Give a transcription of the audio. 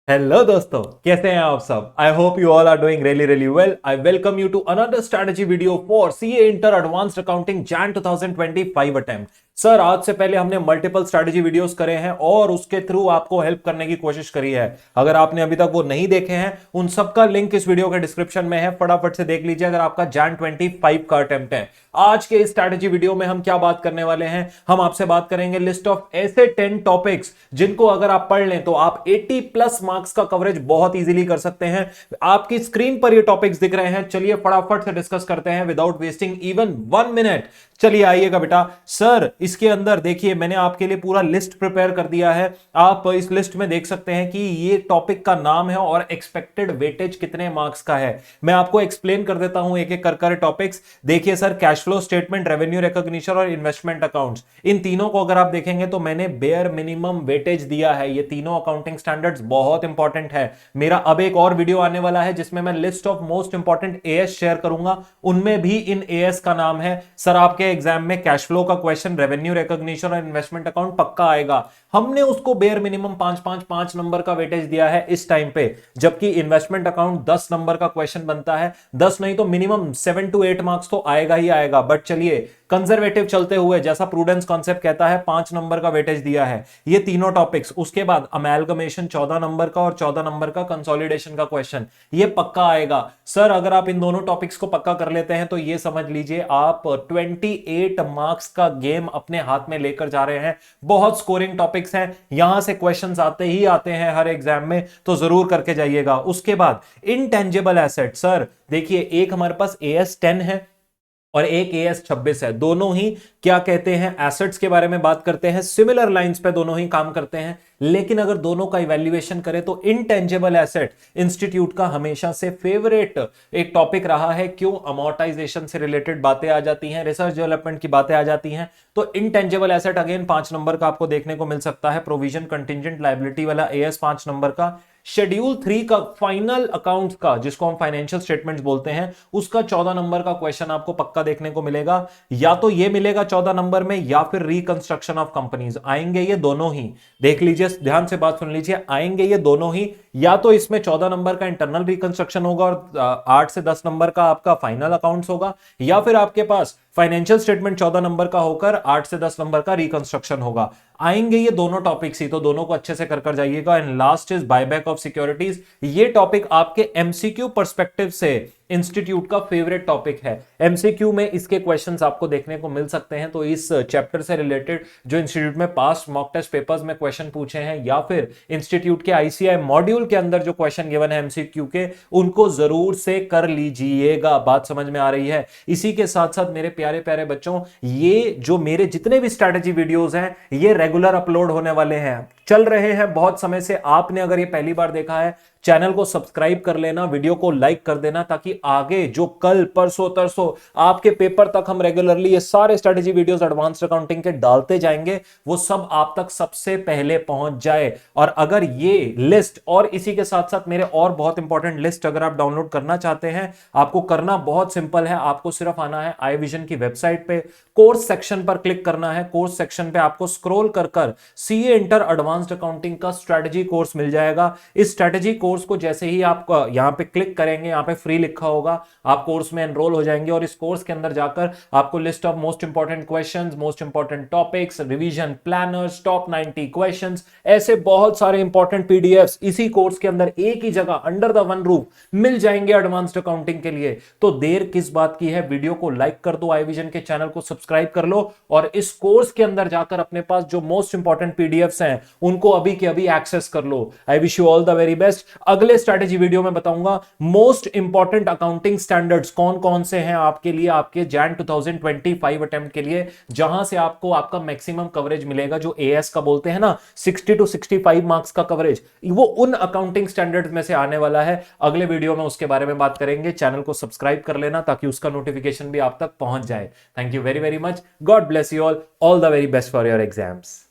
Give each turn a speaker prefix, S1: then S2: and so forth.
S1: Hello दोस्तों, कैसे हैं आप सब। I hope you all are doing really really well. I welcome you to another strategy video for CA Inter Advanced Accounting Jan 2025 attempt. Sir, आज से पहले हमने मल्टीपल स्ट्रेटजी वीडियोस करे हैं और उसके थ्रू आपको हेल्प करने की कोशिश करी है। अगर आपने अभी तक वो नहीं देखे हैं, उन सबका लिंक इस वीडियो के डिस्क्रिप्शन में है, फटाफट से देख लीजिए अगर आपका जैन 25 का अटेम्प्ट है। आज के इस स्ट्रेटजी वीडियो में हम क्या बात करने वाले हैं, हम आपसे बात करेंगे लिस्ट ऑफ ऐसे 10 टॉपिक्स जिनको अगर आप पढ़ लें तो आप 80 प्लस मार्क्स का कवरेज बहुत इजीली कर सकते हैं। आपकी स्क्रीन पर ये टॉपिक्स दिख रहे हैं, चलिए फटाफट से डिस्कस करते हैं विदाउट वेस्टिंग इवन 1 मिनट। चलिए आइएगा बेटा। सर, इसके अंदर देखिए मैंने आपके लिए पूरा लिस्ट प्रिपेयर कर दिया है। आप इस लिस्ट में देख सकते हैं कि ये टॉपिक का नाम है और एक्सपेक्टेड वेटेज कितने मार्क्स का है। मैं आपको एक्सप्लेन कर देता हूं एक एक कर टॉपिक्स। देखिए sir, cash flow statement, revenue recognition और इन्वेस्टमेंट अकाउंट्स, इन तीनों को अगर आप देखेंगे तो मैंने बेयर मिनिमम वेटेज दिया है। ये तीनों अकाउंटिंग स्टैंडर्ड्स बहुत इंपॉर्टेंट है। मेरा अब एक और वीडियो आने वाला है जिसमें मैं list of most important as share करूंगा, उनमें भी इन एएस का नाम है। सर, आपके एग्जाम में कैश फ्लो का क्वेश्चन, रेवेन्यू रिकॉग्निशन और इन्वेस्टमेंट अकाउंट पक्का आएगा। हमने उसको बेयर मिनिमम 5 नंबर का वेटेज दिया है इस टाइम पे, जबकि इन्वेस्टमेंट अकाउंट 10 नंबर का क्वेश्चन बनता है। 10 नहीं तो मिनिमम 7 to 8 मार्क्स तो आएगा ही आएगा। बट चलिए कंजर्वेटिव चलते हुए, जैसा प्रूडेंस कॉन्सेप्ट कहता है, 5 नंबर का वेटेज दिया है ये तीनों टॉपिक्स। उसके बाद अमेलगमेशन 14 नंबर का और 14 नंबर का कंसोलिडेशन का क्वेश्चन, ये पक्का आएगा। सर, अगर आप इन दोनों टॉपिक्स को पक्का कर लेते हैं तो ये समझ लीजिए आप 28 मार्क्स का गेम अपने हाथ में लेकर जा रहे हैं। बहुत स्कोरिंग टॉपिक्स हैं, यहां से क्वेश्चंस आते ही आते हैं हर एग्जाम में, तो जरूर करके जाइएगा। उसके बाद इनटेंजिबल एसेट, सर देखिए एक हमारे पास एएस 10 है और एक एएस 26 है। दोनों ही क्या कहते हैं, एसेट्स के बारे में बात करते हैं, सिमिलर लाइंस पे दोनों ही काम करते हैं। लेकिन अगर दोनों का इवैल्यूएशन करें तो इनटेंजिबल एसेट इंस्टीट्यूट का हमेशा से फेवरेट एक टॉपिक रहा है। क्यों? अमोर्टाइजेशन से रिलेटेड बातें आ जाती हैं, रिसर्च डेवलपमेंट की बातें आ जाती हैं। तो इनटेंजिबल एसेट अगेन 5 नंबर का आपको देखने को मिल सकता है। प्रोविजन कंटिंजेंट लायबिलिटी वाला एएस 5 नंबर का। शेड्यूल 3 का फाइनल अकाउंट्स का, जिसको हम फाइनेंशियल स्टेटमेंट्स बोलते हैं, उसका 14 नंबर का क्वेश्चन आपको पक्का देखने को मिलेगा। या तो ये मिलेगा 14 नंबर में, या फिर रिकंस्ट्रक्शन ऑफ कंपनीज आएंगे ये दोनों ही। देख लीजिए, ध्यान से बात सुन लीजिए, आएंगे ये दोनों ही। या तो इसमें 14 नंबर का इंटरनल रिकंस्ट्रक्शन होगा और 8 से 10 नंबर का आपका फाइनल अकाउंट्स होगा, या फिर आपके पास फाइनेंशियल स्टेटमेंट 14 नंबर का होकर 8 से 10 नंबर का रिकंस्ट्रक्शन होगा। आएंगे ये दोनों टॉपिक्स ही, तो दोनों को अच्छे से कर जाइएगा। And last is buyback of securities. ये टॉपिक आपके एमसीक्यू पर्सपेक्टिव से इंस्टीट्यूट का फेवरेट टॉपिक है। एमसीक्यू में इसके क्वेश्चंस आपको देखने को मिल सकते हैं। तो इस चैप्टर से रिलेटेड जो इंस्टीट्यूट में पास्ट मॉक टेस्ट पेपर्स में क्वेश्चन पूछे हैं, या फिर इंस्टीट्यूट के आईसीआई मॉड्यूल के अंदर जो क्वेश्चन गिवन है एमसीक्यू के, उनको जरूर से कर लीजिएगा। बात समझ में आ रही है? इसी के साथ साथ मेरे प्यारे प्यारे बच्चों, ये जो मेरे जितने भी स्ट्रैटेजी वीडियोस हैं ये रेगुलर अपलोड होने वाले हैं, चल रहे हैं बहुत समय से। आपने अगर ये पहली बार देखा है, चैनल को सब्सक्राइब कर लेना, वीडियो को लाइक कर देना, ताकि आगे जो कल परसों तरसों आपके पेपर तक हम रेगुलरली ये सारे स्ट्रेटेजी वीडियोस एडवांस्ड अकाउंटिंग के डालते जाएंगे, वो सब आप तक सबसे पहले पहुंच जाए। और अगर ये लिस्ट और इसी के साथ साथ मेरे और बहुत इंपॉर्टेंट लिस्ट अगर आप डाउनलोड करना चाहते हैं, आपको करना बहुत सिंपल है। आपको सिर्फ आना है आई विजन की वेबसाइट पे, कोर्स सेक्शन पर क्लिक करना है। कोर्स सेक्शन पे आपको स्क्रॉल कर सीए इंटर एडवांस्ड अकाउंटिंग का स्ट्रेटेजी कोर्स मिल जाएगा। इस स्ट्रेटेजी कोर्स को जैसे ही आप यहां पे क्लिक करेंगे, यहां पे फ्री लिखा होगा, आप कोर्स में एनरोल हो जाएंगे। और इस कोर्स के अंदर जाकर आपको list of most important questions, most important topics, revision planners, top 90 questions, ऐसे बहुत सारे इंपॉर्टेंट पीडीएफ्स इसी कोर्स के अंदर एक ही जगह अंडर द वन रूफ मिल जाएंगे एडवांस्ड अकाउंटिंग के लिए। तो देर किस बात की है, वीडियो को लाइक कर दो, आई विजन के चैनल को सब्सक्राइब कर लो, और इस कोर्स के अंदर जाकर अपने पास जो मोस्ट इंपॉर्टेंट पीडीएफ्स हैं उनको अभी के अभी एक्सेस कर लो। I wish you all the very best. अगले स्ट्रेटेजी वीडियो में बताऊंगा मोस्ट इंपॉर्टेंट अकाउंटिंग स्टैंडर्ड्स कौन कौन से हैं आपके लिए, आपके जैन 2025 अटेम्प्ट के लिए, जहां से आपको आपका मैक्सिमम कवरेज मिलेगा। जो एएस का बोलते हैं ना, 60 to 65 मार्क्स का कवरेज, वो उन अकाउंटिंग स्टैंडर्ड्स में से आने वाला है। अगले वीडियो में उसके बारे में बात करेंगे। चैनल को सब्सक्राइब कर लेना ताकि उसका नोटिफिकेशन भी आप तक पहुंच जाए। Thank you very very much. God bless you all the very best for your exams.